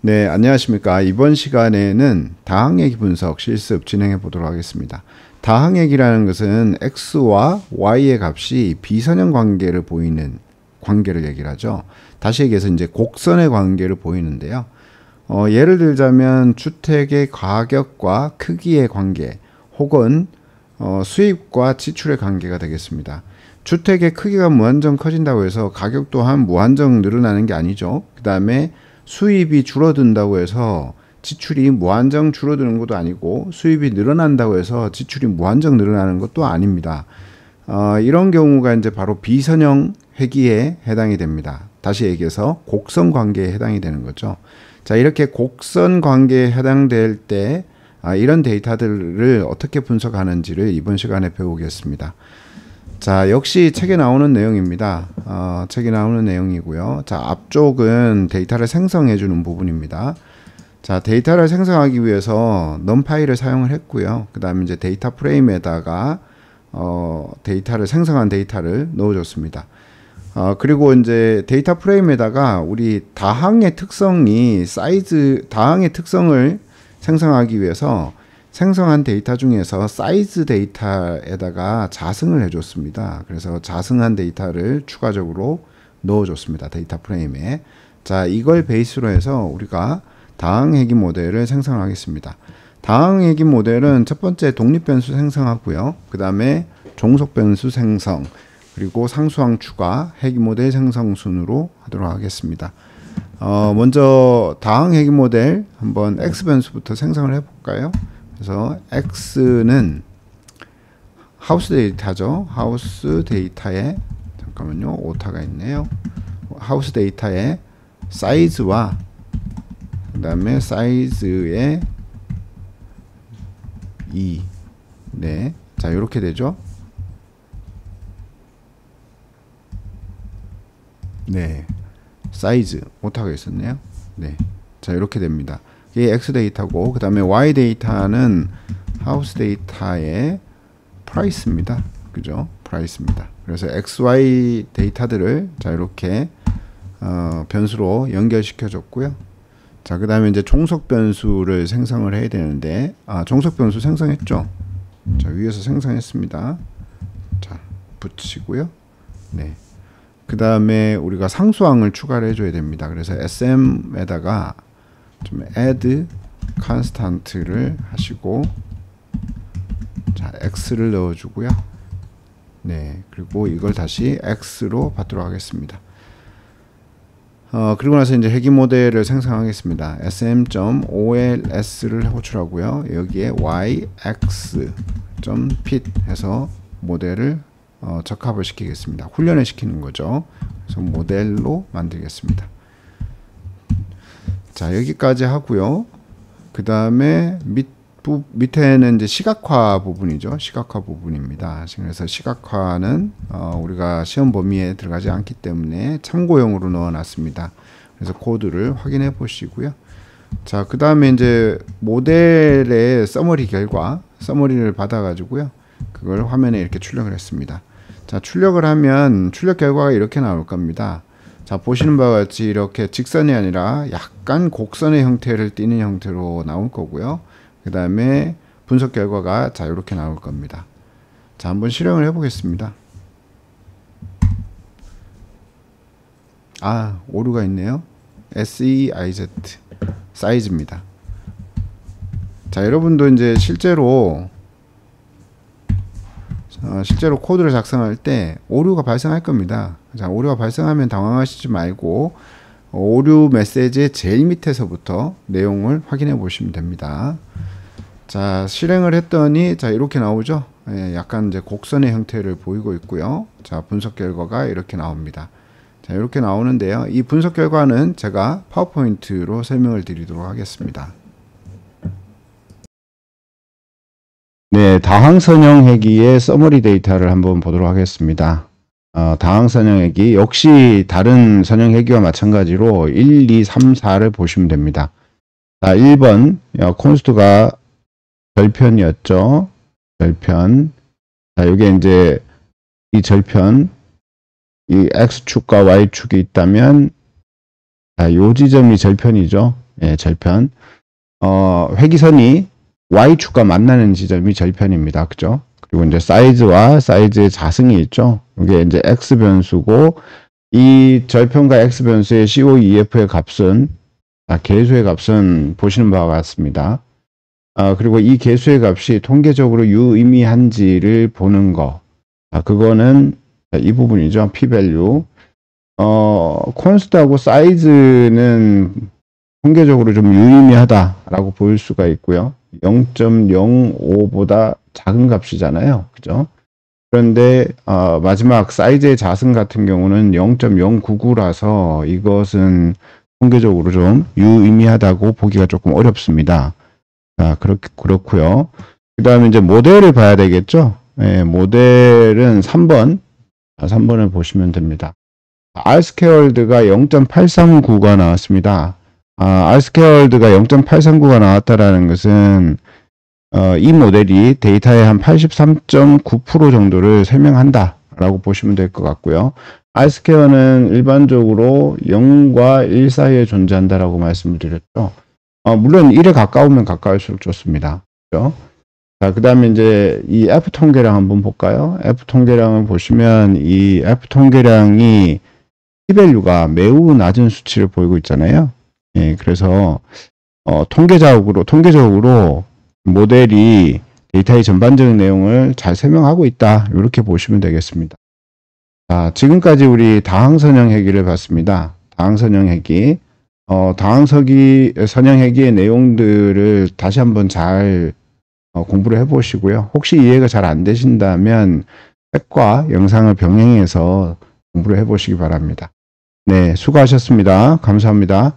네, 안녕하십니까. 이번 시간에는 다항얘기 분석 실습 진행해 보도록 하겠습니다. 다항얘기라는 것은 x와 y의 값이 비선형 관계를 보이는 관계를 얘기를 하죠. 다시 얘기해서 이제 곡선의 관계를 보이는데요. 예를 들자면 주택의 가격과 크기의 관계 혹은 수입과 지출의 관계가 되겠습니다. 주택의 크기가 무한정 커진다고 해서 가격 또한 무한정 늘어나는 게 아니죠. 그 다음에 수입이 줄어든다고 해서 지출이 무한정 줄어드는 것도 아니고 수입이 늘어난다고 해서 지출이 무한정 늘어나는 것도 아닙니다. 이런 경우가 이제 바로 비선형 회귀에 해당이 됩니다. 다시 얘기해서 곡선 관계에 해당이 되는 거죠. 자, 이렇게 곡선 관계에 해당될 때 이런 데이터들을 어떻게 분석하는지를 이번 시간에 배우겠습니다. 자, 역시 책에 나오는 내용입니다. 책에 나오는 내용이고요. 자, 앞쪽은 데이터를 생성해 주는 부분입니다. 자, 데이터를 생성하기 위해서 numPy를 사용을 했고요. 그 다음에 이제 데이터 프레임에다가 데이터를 생성한 데이터를 넣어줬습니다. 그리고 이제 데이터 프레임에다가 우리 다항의 특성이 다항의 특성을 생성하기 위해서 생성한 데이터 중에서 사이즈 데이터에다가 자승을 해줬습니다. 그래서 자승한 데이터를 추가적으로 넣어줬습니다. 데이터 프레임에. 자, 이걸 베이스로 해서 우리가 다항얘기 모델을 생성하겠습니다. 다항얘기 모델은 첫 번째 독립변수 생성하고요. 그 다음에 종속변수 생성, 그리고 상수항 추가, 회귀 모델 생성 순으로 하도록 하겠습니다. 먼저 다항얘기 모델 한번 x변수부터 생성을 해볼까요? 그래서 x는 하우스 데이터죠. 하우스 데이터에 잠깐만요. 오타가 있네요. 하우스 데이터에 사이즈와 그 다음에 사이즈의 2. 네. 자, 이렇게 되죠. 네. 사이즈 오타가 있었네요. 네. 자, 이렇게 됩니다. 이게 X 데이터고, 그 다음에 Y 데이터는 하우스 데이터의 프라이스입니다. 그죠? 프라이스입니다. 그래서 XY 데이터들을 자, 이렇게 변수로 연결시켜 줬고요. 자, 그 다음에 이제 종속 변수를 생성을 해야 되는데, 종속 변수 생성했죠? 자, 위에서 생성했습니다. 자, 붙이고요. 네. 그 다음에 우리가 상수항을 추가를 해줘야 됩니다. 그래서 sm에다가 좀 add constant를 하시고, 자, x를 넣어주고요. 네, 그리고 이걸 다시 x로 받도록 하겠습니다. 그리고 나서 이제 회귀 모델을 생성하겠습니다. sm.ols를 호출하고요. 여기에 yx.fit 해서 모델을 적합을 시키겠습니다. 훈련을 시키는 거죠. 그래서 모델로 만들겠습니다. 자, 여기까지 하고요. 그 다음에 밑에는 이제 시각화 부분이죠. 시각화 부분입니다. 그래서 시각화는 우리가 시험 범위에 들어가지 않기 때문에 참고용으로 넣어놨습니다. 그래서 코드를 확인해 보시고요. 자, 그 다음에 이제 모델의 서머리 결과, 서머리를 받아가지고요. 그걸 화면에 이렇게 출력을 했습니다. 자, 출력을 하면 출력 결과가 이렇게 나올 겁니다. 자, 보시는 바와 같이 이렇게 직선이 아니라 약간 곡선의 형태를 띠는 형태로 나올 거고요. 그 다음에 분석 결과가 자, 이렇게 나올 겁니다. 자, 한번 실행을 해 보겠습니다. 오류가 있네요. SEIZ 사이즈입니다. 자, 여러분도 이제 실제로 코드를 작성할 때 오류가 발생할 겁니다. 자, 오류가 발생하면 당황하시지 말고 오류 메시지의 제일 밑에서부터 내용을 확인해 보시면 됩니다. 자, 실행을 했더니 자, 이렇게 나오죠. 약간 이제 곡선의 형태를 보이고 있고요. 자, 분석 결과가 이렇게 나옵니다. 자, 이렇게 나오는데요. 이 분석 결과는 제가 파워포인트로 설명을 드리도록 하겠습니다. 네, 다항선형 회귀의 서머리 데이터를 한번 보도록 하겠습니다. 다항선형 회귀 역시 다른 선형 회귀와 마찬가지로 1, 2, 3, 4를 보시면 됩니다. 자, 1번 콘스트가 절편이었죠. 절편. 자, 이게 이제 이 절편, 이 X축과 Y축이 있다면 자, 요 지점이 절편이죠. 예, 절편. 회기선이 Y축과 만나는 지점이 절편입니다. 그죠? 그리고 이제 사이즈와 사이즈의 자승이 있죠. 이게 이제 X 변수고, 이 절편과 X 변수의 COEF의 값은, 계수의 값은 보시는 바와 같습니다. 그리고 이 계수의 값이 통계적으로 유의미한지를 보는 거. 그거는 이 부분이죠. p-value. 콘스트하고 사이즈는 통계적으로 좀 유의미하다라고 보일 수가 있고요. 0.05보다 작은 값이잖아요. 그죠? 그런데 마지막 사이즈의 자승 같은 경우는 0.099라서 이것은 통계적으로 좀 유의미하다고 보기가 조금 어렵습니다. 그렇고요. 그 다음에 이제 모델을 봐야 되겠죠. 예, 모델은 3번을 보시면 됩니다. R스퀘어드가 0.839가 나왔습니다. R스퀘어드가 0.839가 나왔다라는 것은 이 모델이 데이터의 한 83.9% 정도를 설명한다 라고 보시면 될 것 같고요. R스퀘어는 일반적으로 0과 1 사이에 존재한다 라고 말씀을 드렸죠. 물론 1에 가까우면 가까울수록 좋습니다. 그렇죠? 자, 그 다음에 이제 이 F 통계량 한번 볼까요? F 통계량을 보시면 이 F 통계량이 p-value가 매우 낮은 수치를 보이고 있잖아요. 예, 그래서 통계적으로 모델이 데이터의 전반적인 내용을 잘 설명하고 있다. 이렇게 보시면 되겠습니다. 자, 지금까지 우리 다항선형 회기를 봤습니다. 다항선형 회기. 선형 회기의 내용들을 다시 한번 잘 공부를 해보시고요. 혹시 이해가 잘 안 되신다면 책과 영상을 병행해서 공부를 해보시기 바랍니다. 네, 수고하셨습니다. 감사합니다.